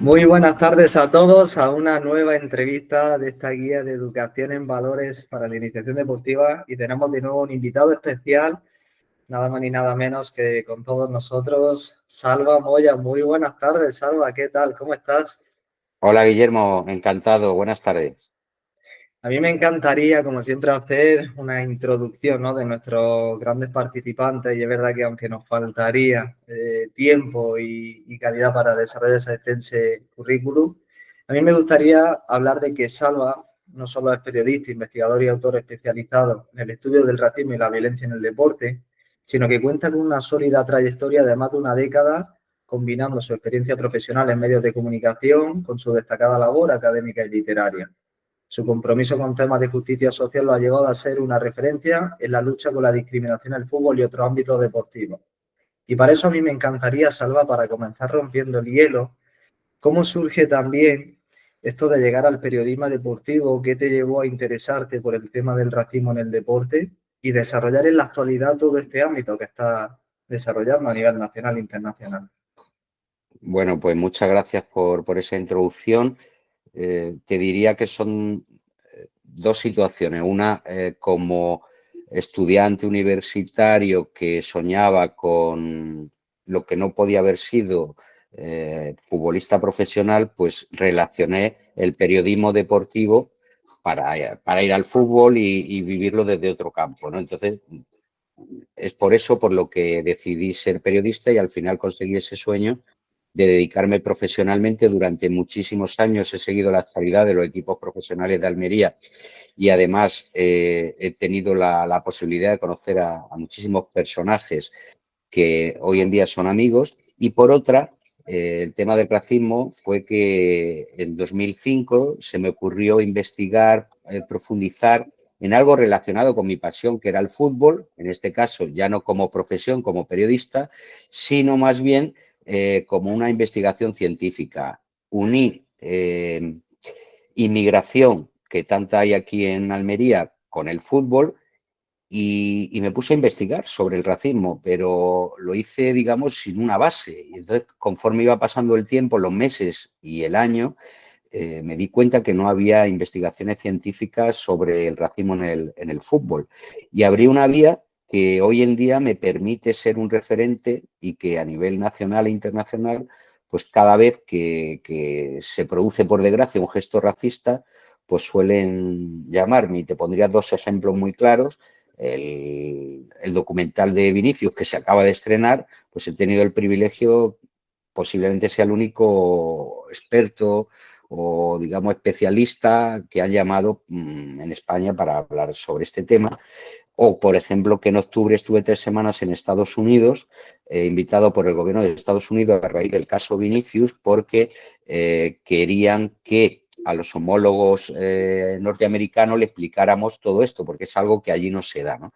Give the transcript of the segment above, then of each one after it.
Muy buenas tardes a todos a una nueva entrevista de esta guía de educación en valores para la iniciación deportiva y tenemos de nuevo un invitado especial, nada más ni nada menos que con todos nosotros, Salva Moya. Muy buenas tardes, Salva, ¿qué tal? ¿Cómo estás? Hola Guillermo, encantado, buenas tardes. A mí me encantaría, como siempre, hacer una introducción, ¿no?, de nuestros grandes participantes y es verdad que aunque nos faltaría tiempo y calidad para desarrollar ese extenso currículum, a mí me gustaría hablar de que Salva no solo es periodista, investigador y autor especializado en el estudio del racismo y la violencia en el deporte, sino que cuenta con una sólida trayectoria de más de una década, combinando su experiencia profesional en medios de comunicación con su destacada labor académica y literaria. Su compromiso con temas de justicia social lo ha llevado a ser una referencia en la lucha con la discriminación en el fútbol y otros ámbitos deportivos. Y para eso a mí me encantaría, Salva, para comenzar rompiendo el hielo, ¿cómo surge también esto de llegar al periodismo deportivo? ¿Qué te llevó a interesarte por el tema del racismo en el deporte y desarrollar en la actualidad todo este ámbito que está desarrollando a nivel nacional e internacional? Bueno, pues muchas gracias por esa introducción. Te diría que son dos situaciones. Una, como estudiante universitario que soñaba con lo que no podía haber sido futbolista profesional, pues relacioné el periodismo deportivo para ir al fútbol y vivirlo desde otro campo, ¿no? Entonces, es por eso por lo que decidí ser periodista y al final conseguí ese sueño de dedicarme profesionalmente. Durante muchísimos años he seguido la actualidad de los equipos profesionales de Almería y además he tenido la posibilidad de conocer a muchísimos personajes que hoy en día son amigos. Y por otra, el tema del racismo fue que en 2005 se me ocurrió investigar, profundizar en algo relacionado con mi pasión, que era el fútbol, en este caso ya no como profesión, como periodista, sino más bien como una investigación científica. Uní inmigración, que tanta hay aquí en Almería, con el fútbol y me puse a investigar sobre el racismo, pero lo hice, digamos, sin una base. Y entonces, conforme iba pasando el tiempo, los meses y el año, me di cuenta que no había investigaciones científicas sobre el racismo en el fútbol. Y abrí una vía que hoy en día me permite ser un referente y que a nivel nacional e internacional, pues cada vez que se produce, por desgracia, un gesto racista, pues suelen llamarme. Y te pondría dos ejemplos muy claros. El documental de Vinicius que se acaba de estrenar, pues he tenido el privilegio, posiblemente sea el único experto o, digamos, especialista que han llamado en España para hablar sobre este tema. O, por ejemplo, que en octubre estuve 3 semanas en Estados Unidos, invitado por el gobierno de Estados Unidos a raíz del caso Vinicius, porque querían que a los homólogos norteamericanos le explicáramos todo esto, porque es algo que allí no se da, ¿no?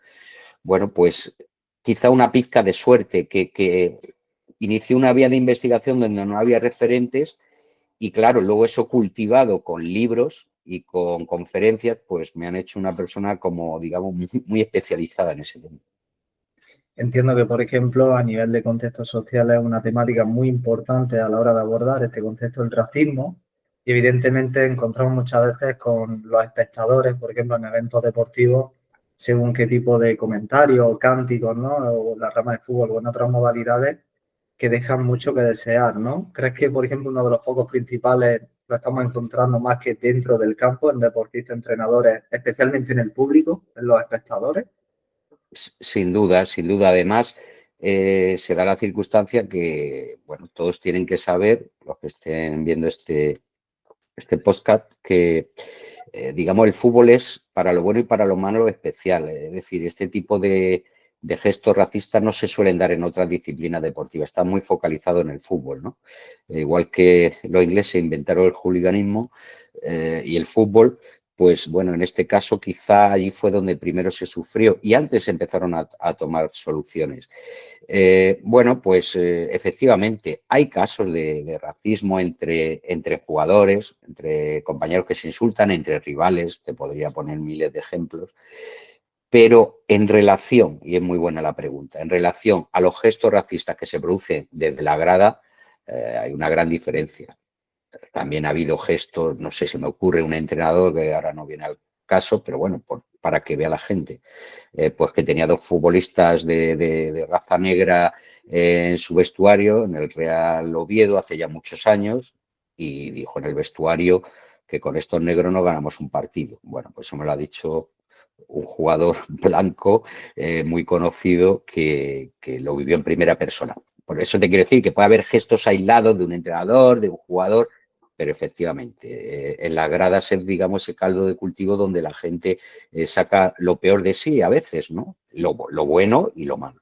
Bueno, pues quizá una pizca de suerte que inició una vía de investigación donde no había referentes y, claro, luego eso cultivado con libros y con conferencias, pues me han hecho una persona como, digamos, muy especializada en ese tema. Entiendo que, por ejemplo, a nivel de contextos sociales es una temática muy importante a la hora de abordar este concepto del racismo. Y evidentemente encontramos muchas veces con los espectadores, por ejemplo, en eventos deportivos, según qué tipo de comentarios o cánticos, ¿no? O la rama de fútbol o en otras modalidades que dejan mucho que desear, ¿no? ¿Crees que, por ejemplo, uno de los focos principales lo estamos encontrando más que dentro del campo, en deportistas, entrenadores, especialmente en el público, en los espectadores? Sin duda, sin duda. Además, se da la circunstancia que, bueno, todos tienen que saber, los que estén viendo este podcast, que, digamos, el fútbol es para lo bueno y para lo malo especial. Es decir, este tipo de gestos racistas no se suelen dar en otras disciplinas deportivas. Está muy focalizado en el fútbol, ¿no? Igual que los ingleses inventaron el hooliganismo y el fútbol, pues bueno, en este caso quizá allí fue donde primero se sufrió y antes empezaron a tomar soluciones. Bueno, pues efectivamente hay casos de racismo entre jugadores, entre compañeros que se insultan, entre rivales, te podría poner miles de ejemplos, pero en relación, y es muy buena la pregunta, en relación a los gestos racistas que se producen desde la grada, hay una gran diferencia. También ha habido gestos, no sé, si me ocurre un entrenador que ahora no viene al caso, pero bueno, para que vea la gente, pues que tenía dos futbolistas de raza negra en su vestuario, en el Real Oviedo, hace ya muchos años, y dijo en el vestuario que con estos negros no ganamos un partido. Bueno, pues eso me lo ha dicho un jugador blanco muy conocido que lo vivió en primera persona. Por eso te quiero decir que puede haber gestos aislados de un entrenador, de un jugador, pero efectivamente, en las gradas es, digamos, el caldo de cultivo donde la gente saca lo peor de sí a veces, ¿no? Lo bueno y lo malo.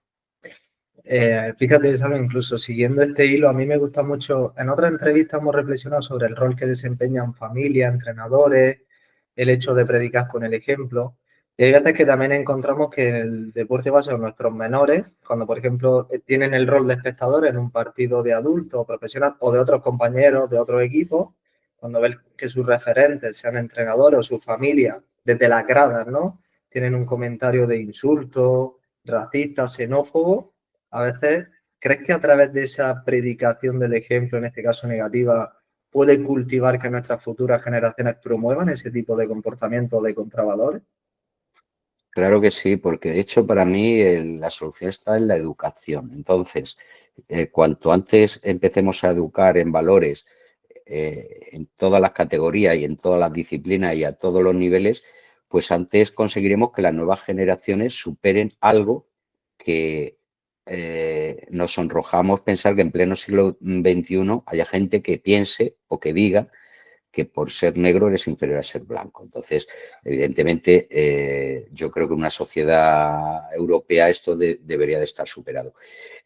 Fíjate, ¿sabes? Incluso siguiendo este hilo, a mí me gusta mucho, en otras entrevistas hemos reflexionado sobre el rol que desempeñan familias, entrenadores, el hecho de predicar con el ejemplo. Y hay veces que también encontramos que el deporte base en nuestros menores, cuando por ejemplo tienen el rol de espectador en un partido de adultos, profesional o de otros compañeros de otros equipos, cuando ven que sus referentes, sean entrenadores o su familia, desde las gradas, ¿no? Tienen un comentario de insulto, racista, xenófobo. A veces, ¿crees que a través de esa predicación del ejemplo, en este caso negativa, puede cultivar que nuestras futuras generaciones promuevan ese tipo de comportamiento de contravalores? Claro que sí, porque de hecho para mí la solución está en la educación. Entonces, cuanto antes empecemos a educar en valores en todas las categorías y en todas las disciplinas y a todos los niveles, pues antes conseguiremos que las nuevas generaciones superen algo que nos sonrojamos pensar que en pleno siglo XXI haya gente que piense o que diga que por ser negro eres inferior a ser blanco. Entonces, evidentemente, yo creo que en una sociedad europea esto debería de estar superado.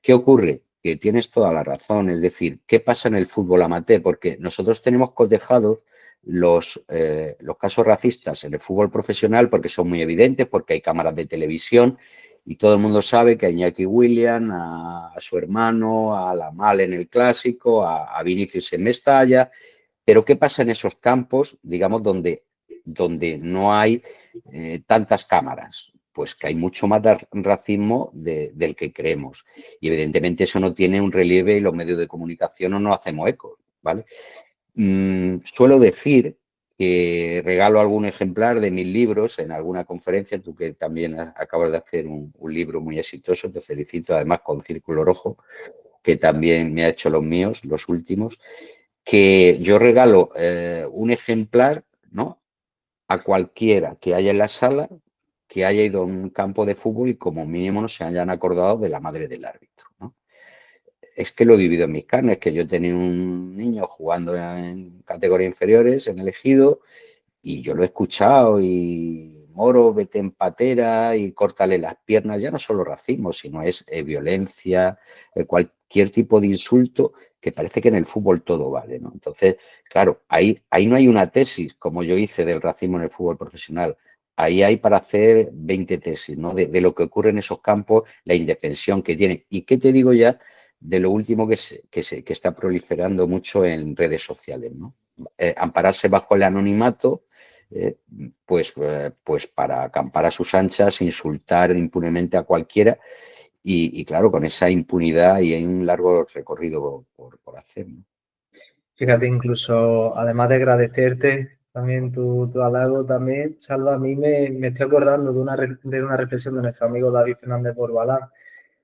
¿Qué ocurre? Que tienes toda la razón. Es decir, ¿qué pasa en el fútbol amateur? Porque nosotros tenemos cotejados los casos racistas en el fútbol profesional porque son muy evidentes, porque hay cámaras de televisión y todo el mundo sabe que a Iñaki Williams, a su hermano, a Lamal en el Clásico, a Vinicius en Mestalla. Pero ¿qué pasa en esos campos, digamos, donde no hay tantas cámaras? Pues que hay mucho más racismo del que creemos. Y evidentemente eso no tiene un relieve y los medios de comunicación no nos hacemos eco, ¿vale? Suelo decir que regalo algún ejemplar de mis libros en alguna conferencia, tú que también acabas de hacer un libro muy exitoso, te felicito, además con Círculo Rojo, que también me ha hecho los míos, los últimos, que yo regalo un ejemplar, ¿no?, a cualquiera que haya en la sala, que haya ido a un campo de fútbol y como mínimo no se hayan acordado de la madre del árbitro, ¿no? Es que lo he vivido en mis carnes, que yo tenía un niño jugando en categorías inferiores, en el Ejido, y yo lo he escuchado y Moro, vete en patera y córtale las piernas, ya no solo racismo, sino es violencia, cualquier tipo de insulto, que parece que en el fútbol todo vale, ¿no? Entonces, claro, ahí no hay una tesis, como yo hice del racismo en el fútbol profesional. Ahí hay para hacer 20 tesis, ¿no? De lo que ocurre en esos campos, la indefensión que tienen. ¿Y qué te digo ya de lo último que está proliferando mucho en redes sociales, ¿no? Ampararse bajo el anonimato, eh, pues para acampar a sus anchas, insultar impunemente a cualquiera y claro, con esa impunidad y hay un largo recorrido por hacer, ¿no? Fíjate, incluso además de agradecerte también tu halago, también, Salva, a mí me estoy acordando de una reflexión de nuestro amigo David Fernández Borbalán,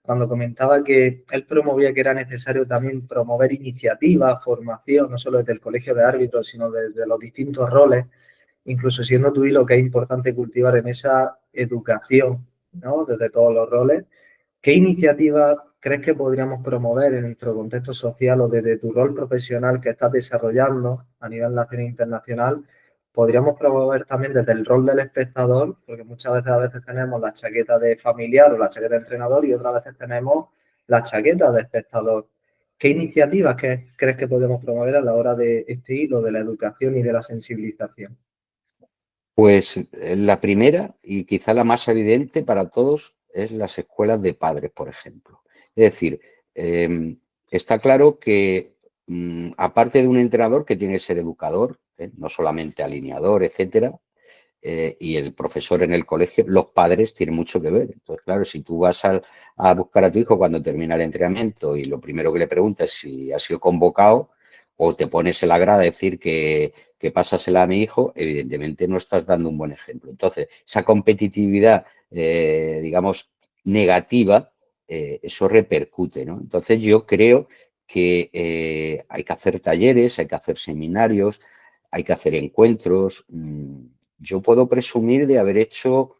cuando comentaba que él promovía que era necesario también promover iniciativas, formación, no solo desde el colegio de árbitros, sino desde los distintos roles, incluso siendo tu hilo que es importante cultivar en esa educación, ¿no? Desde todos los roles. ¿Qué iniciativas crees que podríamos promover en nuestro contexto social o desde tu rol profesional que estás desarrollando a nivel nacional e internacional? Podríamos promover también desde el rol del espectador, porque muchas veces tenemos la chaqueta de familiar o la chaqueta de entrenador y otras veces tenemos la chaqueta de espectador. ¿Qué iniciativas crees que podemos promover a la hora de este hilo de la educación y de la sensibilización? Pues la primera y quizá la más evidente para todos es las escuelas de padres, por ejemplo. Es decir, está claro que aparte de un entrenador que tiene que ser educador, no solamente alineador, etcétera, y el profesor en el colegio, los padres tienen mucho que ver. Entonces, claro, si tú vas a buscar a tu hijo cuando termina el entrenamiento y lo primero que le preguntas es si ha sido convocado, o te pones en la grada a decir que pásasela a mi hijo, evidentemente no estás dando un buen ejemplo. Entonces, esa competitividad, digamos, negativa, eso repercute, ¿no? Entonces, yo creo que hay que hacer talleres, hay que hacer seminarios, hay que hacer encuentros. Yo puedo presumir de haber hecho,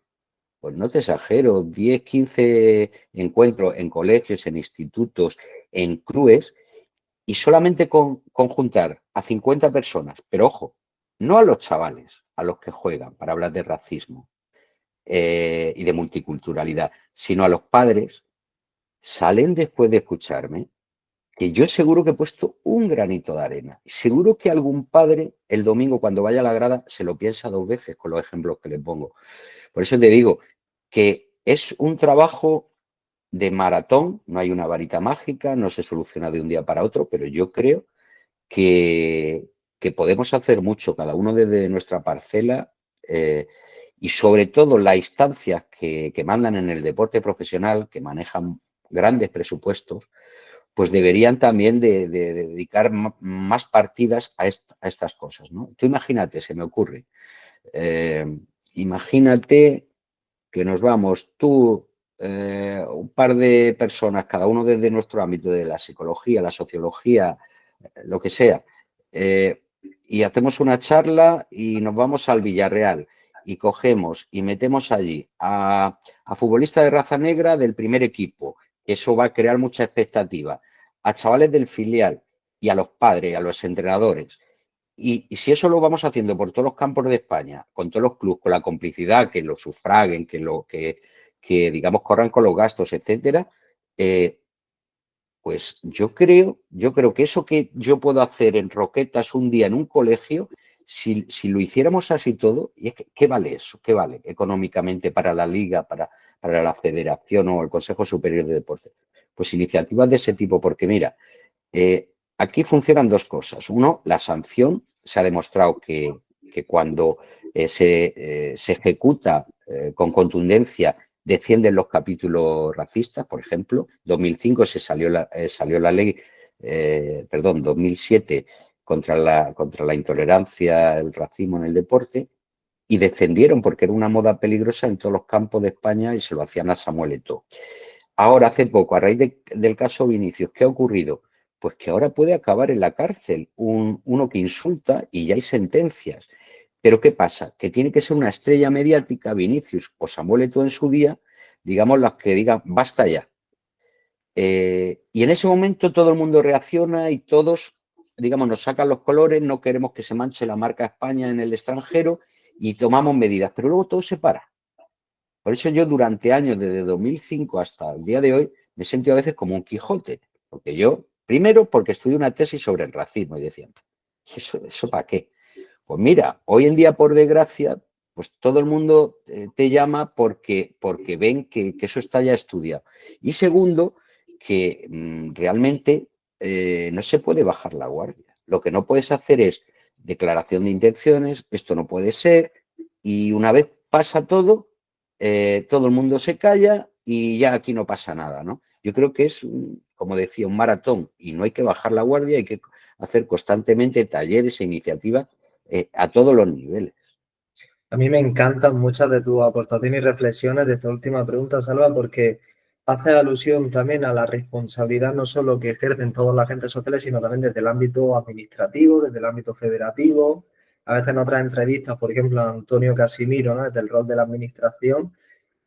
pues no te exagero, 10, 15 encuentros en colegios, en institutos, en CRUES, y solamente con juntar a 50 personas, pero ojo, no a los chavales, a los que juegan para hablar de racismo y de multiculturalidad, sino a los padres, salen después de escucharme que yo seguro que he puesto un granito de arena. Seguro que algún padre el domingo cuando vaya a la grada se lo piensa dos veces con los ejemplos que le pongo. Por eso te digo que es un trabajo de maratón, no hay una varita mágica, no se soluciona de un día para otro, pero yo creo que, que podemos hacer mucho, cada uno desde nuestra parcela, y sobre todo las instancias que mandan en el deporte profesional, que manejan grandes presupuestos, pues deberían también de dedicar más partidas a estas cosas, ¿no? Tú imagínate, se me ocurre, eh, imagínate que nos vamos tú, un par de personas, cada uno desde nuestro ámbito de la psicología, la sociología, lo que sea, eh, y hacemos una charla y nos vamos al Villarreal y cogemos y metemos allí a futbolistas de raza negra del primer equipo, que eso va a crear mucha expectativa, a chavales del filial y a los padres, a los entrenadores. Y si eso lo vamos haciendo por todos los campos de España, con todos los clubes, con la complicidad, que lo sufraguen, que digamos corran con los gastos, etcétera, eh, pues yo creo que eso que yo puedo hacer en Roquetas un día en un colegio, si lo hiciéramos así todo, ¿y es que, qué vale eso? ¿Qué vale económicamente para la liga, para la federación o el Consejo Superior de Deportes? Pues iniciativas de ese tipo, porque mira, aquí funcionan dos cosas. Uno, la sanción. Se ha demostrado que cuando se ejecuta con contundencia, descienden los capítulos racistas. Por ejemplo, 2005 salió la ley, perdón, 2007 contra la intolerancia, el racismo en el deporte, y descendieron porque era una moda peligrosa en todos los campos de España y se lo hacían a Samuel Eto'o. Ahora, hace poco, a raíz del caso Vinicius, ¿qué ha ocurrido? Pues que ahora puede acabar en la cárcel uno que insulta y ya hay sentencias. Pero ¿qué pasa? Que tiene que ser una estrella mediática, Vinicius o Samuel Eto'o en su día, digamos, las que digan, basta ya. Y en ese momento todo el mundo reacciona y todos, digamos, nos sacan los colores, no queremos que se manche la marca España en el extranjero y tomamos medidas, pero luego todo se para. Por eso yo durante años, desde 2005 hasta el día de hoy, me he sentido a veces como un Quijote. Porque yo, primero, porque estudié una tesis sobre el racismo y decían, ¿eso para qué? Pues mira, hoy en día, por desgracia, pues todo el mundo te llama porque ven que eso está ya estudiado. Y segundo, que realmente no se puede bajar la guardia. Lo que no puedes hacer es declaración de intenciones, esto no puede ser, y una vez pasa todo el mundo se calla y ya aquí no pasa nada, ¿no? Yo creo que es, como decía, un maratón y no hay que bajar la guardia, hay que hacer constantemente talleres e iniciativas a todos los niveles. A mí me encantan muchas de tus aportaciones y reflexiones de esta última pregunta, Salva, porque hace alusión también a la responsabilidad no solo que ejercen todos los agentes sociales, sino también desde el ámbito administrativo, desde el ámbito federativo. A veces en otras entrevistas, por ejemplo, a Antonio Casimiro, ¿no? Desde el rol de la administración,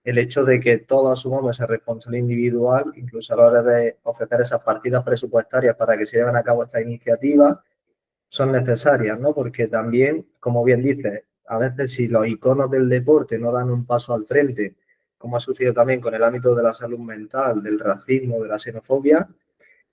el hecho de que todos asumamos esa responsabilidad individual, incluso a la hora de ofrecer esas partidas presupuestarias para que se lleven a cabo esta iniciativa, son necesarias, ¿no? Porque también, como bien dices, a veces si los iconos del deporte no dan un paso al frente, como ha sucedido también con el ámbito de la salud mental, del racismo, de la xenofobia,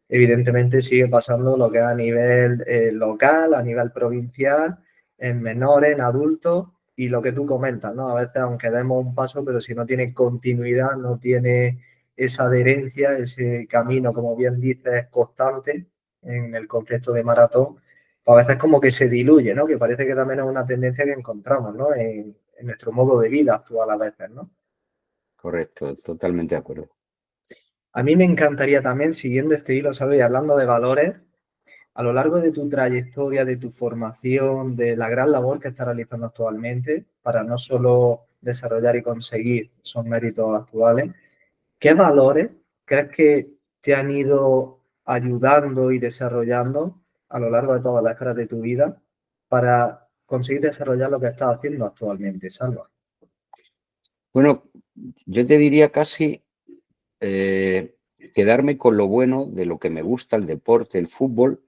evidentemente sigue pasando lo que es a nivel local, a nivel provincial, en menores, en adultos, y lo que tú comentas, ¿no? A veces, aunque demos un paso, pero si no tiene continuidad, no tiene esa adherencia, ese camino, como bien dices, constante en el contexto de maratón, pues a veces como que se diluye, ¿no? Que parece que también es una tendencia que encontramos, ¿no? En nuestro modo de vida actual a veces, ¿no? Correcto, totalmente de acuerdo. A mí me encantaría también, siguiendo este hilo, ¿sabes? Y hablando de valores, a lo largo de tu trayectoria, de tu formación, de la gran labor que estás realizando actualmente, para no solo desarrollar y conseguir esos méritos actuales, ¿qué valores crees que te han ido ayudando y desarrollando a lo largo de todas las esferas de tu vida para conseguir desarrollar lo que estás haciendo actualmente, Salva? Bueno, yo te diría casi eh, quedarme con lo bueno de lo que me gusta, el deporte, el fútbol,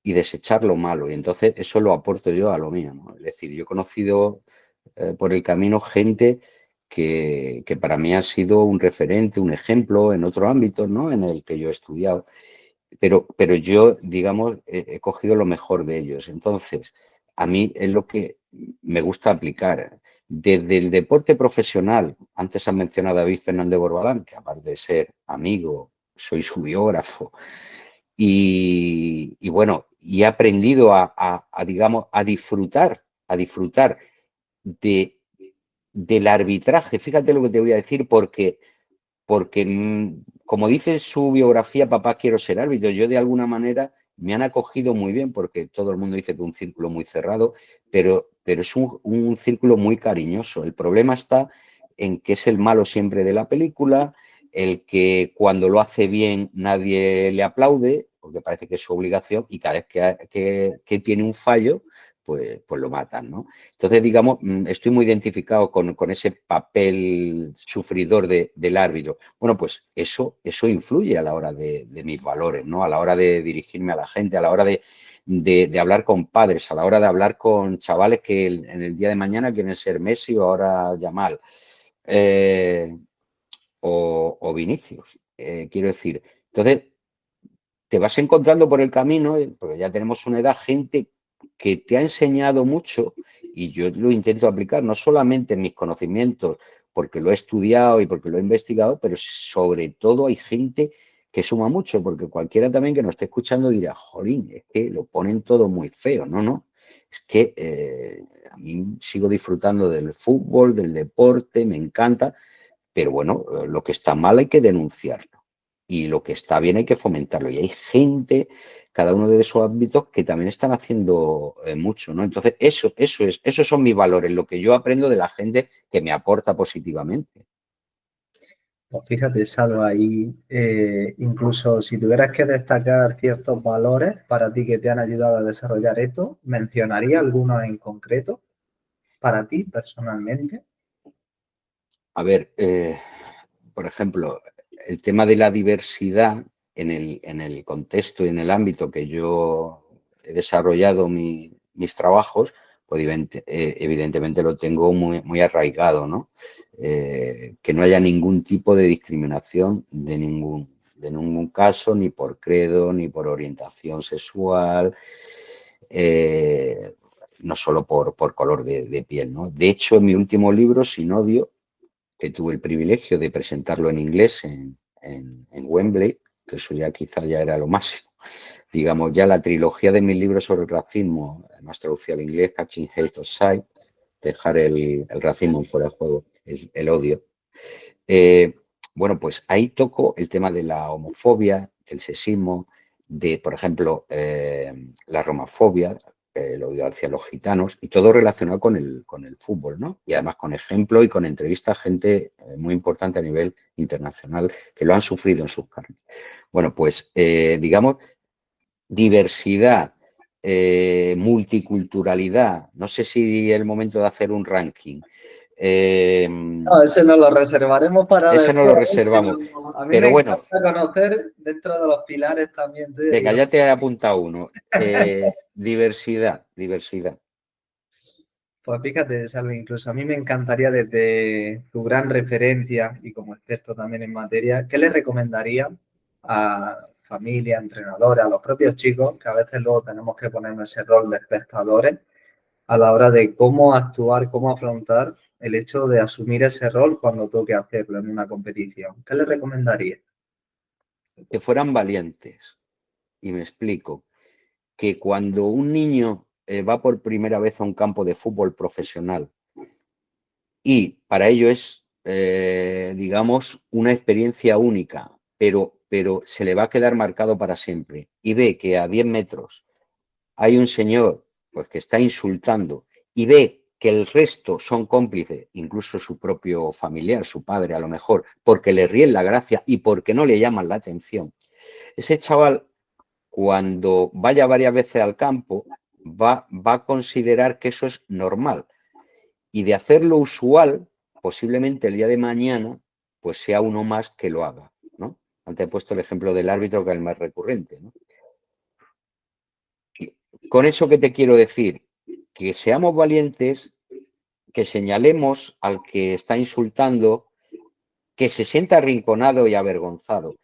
y desechar lo malo. Y entonces eso lo aporto yo a lo mío, ¿no? Es decir, yo he conocido por el camino gente que para mí ha sido un referente, un ejemplo en otro ámbito, ¿no? En el que yo he estudiado. Pero yo, digamos, he cogido lo mejor de ellos. Entonces, a mí es lo que me gusta aplicar. Desde el deporte profesional, antes han mencionado a David Fernández Borbalán, que aparte de ser amigo, soy su biógrafo, y bueno, y he aprendido digamos, a disfrutar de, del arbitraje. Fíjate lo que te voy a decir, porque como dice su biografía, Papá, quiero ser árbitro, yo de alguna manera me han acogido muy bien, porque todo el mundo dice que es un círculo muy cerrado, pero es un círculo muy cariñoso. El problema está en que es el malo siempre de la película, el que cuando lo hace bien nadie le aplaude, porque parece que es su obligación, y cada vez que tiene un fallo, pues lo matan, ¿no? Entonces, digamos, estoy muy identificado con ese papel sufridor del árbitro. Bueno, pues eso influye a la hora de mis valores, ¿no? A la hora de dirigirme a la gente, a la hora de hablar con padres, a la hora de hablar con chavales que en el día de mañana quieren ser Messi o ahora Yamal o Vinicius. Quiero decir, entonces te vas encontrando por el camino, porque ya tenemos una edad, gente que te ha enseñado mucho y yo lo intento aplicar no solamente en mis conocimientos, porque lo he estudiado y porque lo he investigado, pero sobre todo hay gente que suma mucho, porque cualquiera también que nos esté escuchando dirá, jolín, es que lo ponen todo muy feo. No, no, es que a mí sigo disfrutando del fútbol, del deporte, me encanta, pero bueno, lo que está mal hay que denunciarlo y lo que está bien hay que fomentarlo. Y hay gente, cada uno de esos ámbitos, que también están haciendo mucho, ¿no? Entonces, esos son mis valores, lo que yo aprendo de la gente que me aporta positivamente. Pues fíjate, Salva, ahí incluso si tuvieras que destacar ciertos valores para ti que te han ayudado a desarrollar esto, ¿mencionaría algunos en concreto para ti personalmente? A ver, por ejemplo, el tema de la diversidad en el contexto y en el ámbito que yo he desarrollado mis trabajos, pues evidentemente lo tengo muy, muy arraigado, ¿no? Que no haya ningún tipo de discriminación de ningún caso, ni por credo, ni por orientación sexual, no solo por color de piel, ¿no? De hecho, en mi último libro, Sin odio, que tuve el privilegio de presentarlo en inglés en Wembley, que eso ya quizá ya era lo máximo. Digamos, ya la trilogía de mis libros sobre el racismo, además traducido al inglés, Catching Hate Outside, dejar el racismo fuera de juego, el odio. Eh, bueno, pues ahí toco el tema de la homofobia, del sexismo, de, por ejemplo, la romafobia, el odio hacia los gitanos, y todo relacionado con el fútbol, ¿no? Y además con ejemplo y con entrevistas a gente muy importante a nivel internacional que lo han sufrido en sus carnes. Bueno, pues digamos, diversidad, multiculturalidad, no sé si es el momento de hacer un ranking. No, ese nos lo reservaremos para Ese no después. lo reservamos. Pero a mí me Pero bueno, encanta conocer dentro de los pilares también. venga, ya te he apuntado uno. Diversidad, diversidad. Pues fíjate, Salve, incluso a mí me encantaría desde tu gran referencia y como experto también en materia, ¿qué le recomendaría a familia, entrenadores, a los propios chicos, que a veces luego tenemos que ponernos ese rol de espectadores a la hora de cómo actuar, cómo afrontar el hecho de asumir ese rol cuando toque hacerlo en una competición? ¿Qué le recomendaría? Que fueran valientes. Y me explico. Que cuando un niño va por primera vez a un campo de fútbol profesional y para ello es, digamos, una experiencia única, pero se le va a quedar marcado para siempre y ve que a 10 metros hay un señor pues que está insultando y ve que el resto son cómplices, incluso su propio familiar, su padre a lo mejor, porque le ríen la gracia y porque no le llaman la atención, ese chaval, cuando vaya varias veces al campo, va a considerar que eso es normal. Y de hacerlo usual, posiblemente el día de mañana, pues sea uno más que lo haga, ¿no? Antes he puesto el ejemplo del árbitro, que es el más recurrente, ¿no? Con eso, ¿qué te quiero decir? Que seamos valientes, que señalemos al que está insultando, que se sienta arrinconado y avergonzado.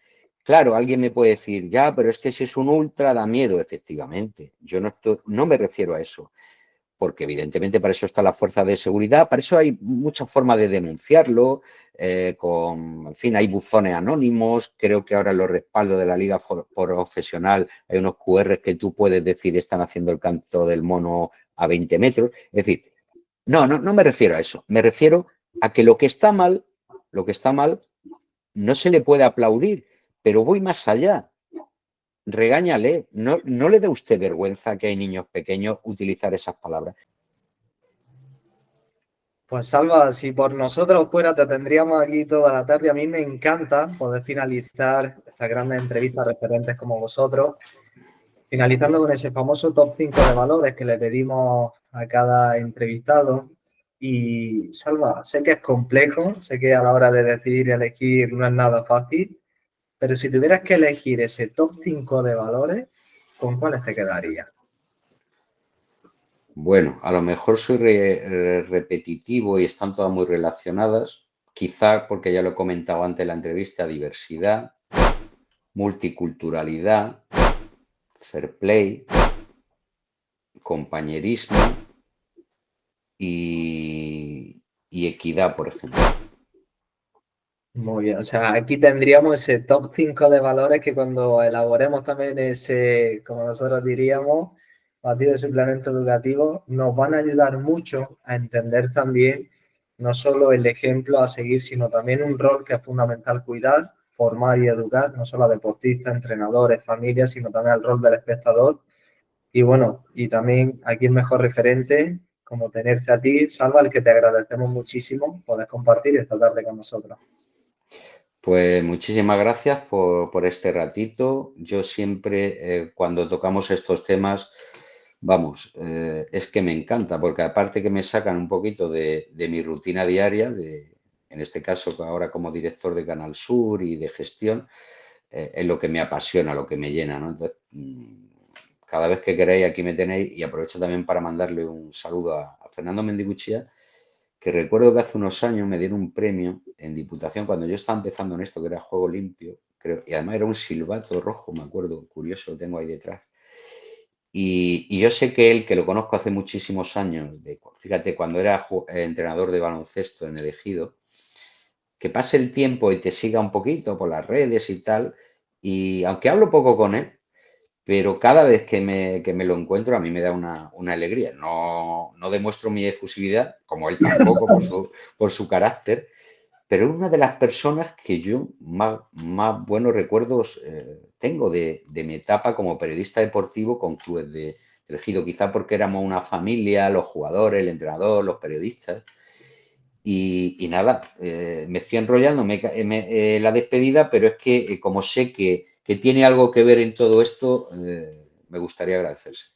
Claro, alguien me puede decir, ya, pero es que si es un ultra da miedo, efectivamente. Yo no me refiero a eso, porque evidentemente para eso está la fuerza de seguridad, para eso hay muchas formas de denunciarlo, en fin, hay buzones anónimos, creo que ahora en los respaldos de la liga profesional hay unos QR que tú puedes decir están haciendo el canto del mono a 20 metros, es decir, no me refiero a eso, me refiero a que lo que está mal, no se le puede aplaudir, pero voy más allá. Regáñale, no le dé usted vergüenza que hay niños pequeños utilizar esas palabras. Pues Salva, si por nosotros fuera te tendríamos aquí toda la tarde. A mí me encanta poder finalizar estas grandes entrevistas referentes como vosotros, finalizando con ese famoso top 5 de valores que le pedimos a cada entrevistado. Y Salva, sé que es complejo, sé que a la hora de decidir y elegir no es nada fácil, pero si tuvieras que elegir ese top 5 de valores, ¿con cuáles te quedarías? Bueno, a lo mejor soy repetitivo y están todas muy relacionadas, quizá porque ya lo he comentado antes en la entrevista: diversidad, multiculturalidad, fair play, compañerismo y equidad, por ejemplo. Muy bien, o sea, aquí tendríamos ese top 5 de valores que cuando elaboremos también ese, como nosotros diríamos, batido de suplemento educativo, nos van a ayudar mucho a entender también no solo el ejemplo a seguir, sino también un rol que es fundamental cuidar, formar y educar, no solo a deportistas, entrenadores, familias, sino también al rol del espectador. Y bueno, y también aquí el mejor referente, como tenerte a ti, Salva, al que te agradecemos muchísimo poder compartir esta tarde con nosotros. Pues muchísimas gracias por este ratito. Yo siempre, cuando tocamos estos temas, vamos, es que me encanta, porque aparte que me sacan un poquito de mi rutina diaria, en este caso ahora como director de Canal Sur y de gestión, es lo que me apasiona, lo que me llena, ¿no? Entonces, cada vez que queráis, aquí me tenéis, y aprovecho también para mandarle un saludo a Fernando Mendiguchía, que recuerdo que hace unos años me dieron un premio en Diputación cuando yo estaba empezando en esto, que era Juego Limpio, creo, y además era un silbato rojo, me acuerdo, curioso, lo tengo ahí detrás. Y yo sé que él, que lo conozco hace muchísimos años, fíjate, cuando era entrenador de baloncesto en el Ejido, que pase el tiempo y te siga un poquito por las redes y tal, y aunque hablo poco con él, pero cada vez que me lo encuentro a mí me da una alegría. No demuestro mi efusividad, como él tampoco, por su carácter, pero es una de las personas que yo más buenos recuerdos tengo de mi etapa como periodista deportivo con clubes de elegido, quizá porque éramos una familia, los jugadores, el entrenador, los periodistas. Y nada, me estoy enrollando la despedida, pero es que como sé que tiene algo que ver en todo esto, me gustaría agradecerse.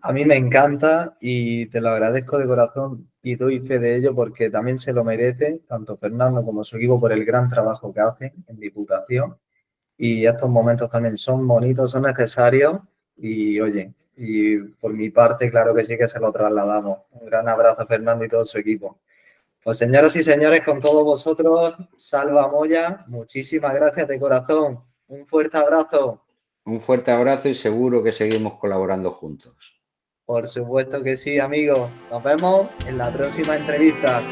A mí me encanta y te lo agradezco de corazón y doy fe de ello porque también se lo merece tanto Fernando como su equipo por el gran trabajo que hacen en Diputación y estos momentos también son bonitos, son necesarios y oye, y por mi parte claro que sí que se lo trasladamos. Un gran abrazo a Fernando y todo su equipo. Pues señoras y señores, con todos vosotros, Salva Moya, muchísimas gracias de corazón. Un fuerte abrazo. Un fuerte abrazo y seguro que seguimos colaborando juntos. Por supuesto que sí, amigos. Nos vemos en la próxima entrevista.